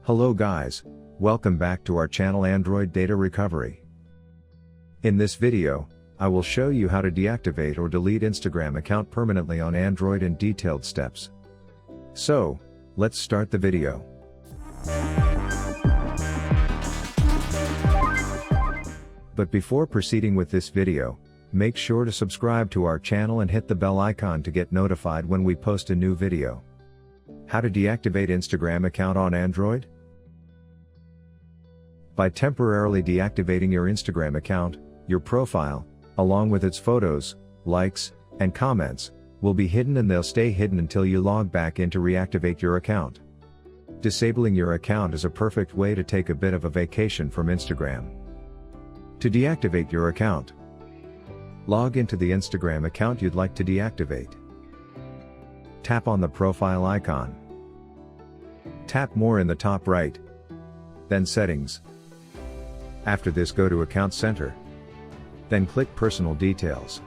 Hello guys, welcome back to our channel Android Data Recovery. In this video, I will show you how to deactivate or delete Instagram account permanently on Android in detailed steps. So, let's start the video. But before proceeding with this video, make sure to subscribe to our channel and hit the bell icon to get notified when we post a new video. How to deactivate Instagram account on Android? By temporarily deactivating your Instagram account, your profile, along with its photos, likes, and comments, will be hidden and they'll stay hidden until you log back in to reactivate your account. Disabling your account is a perfect way to take a bit of a vacation from Instagram. To deactivate your account, log into the Instagram account you'd like to deactivate. Tap on the profile icon. Tap More in the top right. Then Settings. After this, go to Account Center. Then click Personal Details.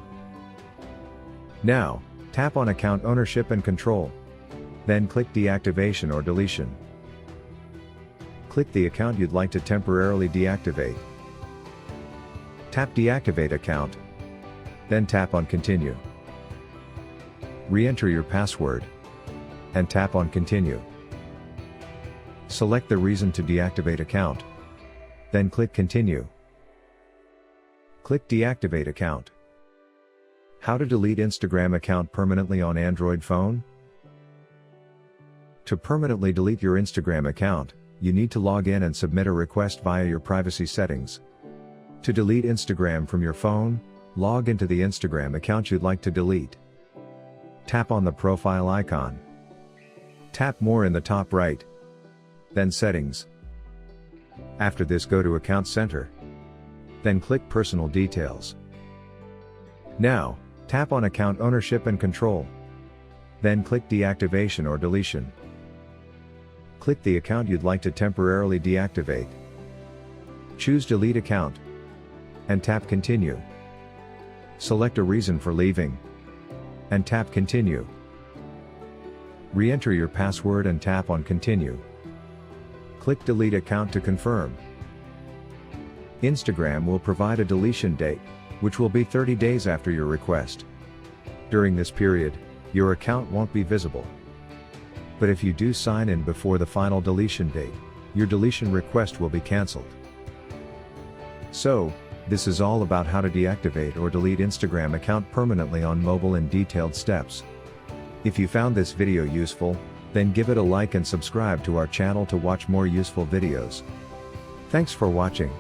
Now, tap on Account Ownership and Control. Then click Deactivation or Deletion. Click the account you'd like to temporarily deactivate. Tap Deactivate Account. Then tap on Continue. Re-enter your password. And tap on Continue. Select the reason to deactivate account. Then click Continue. Click Deactivate Account. How to delete Instagram account permanently on Android phone? To permanently delete your Instagram account, you need to log in and submit a request via your privacy settings. To delete Instagram from your phone, log into the Instagram account you'd like to delete. Tap on the profile icon. Tap More in the top right. Then Settings. After this, go to Account Center. Then click Personal Details. Now, tap on Account Ownership and Control. Then click Deactivation or Deletion. Click the account you'd like to temporarily deactivate. Choose Delete Account. And tap Continue. Select a reason for leaving. And tap Continue. Re-enter your password and tap on Continue. Click Delete Account to confirm. Instagram will provide a deletion date, which will be 30 days after your request. During this period, your account won't be visible. But if you do sign in before the final deletion date, your deletion request will be cancelled. So, this is all about how to deactivate or delete Instagram account permanently on mobile in detailed steps. If you found this video useful, then give it a like and subscribe to our channel to watch more useful videos. Thanks for watching.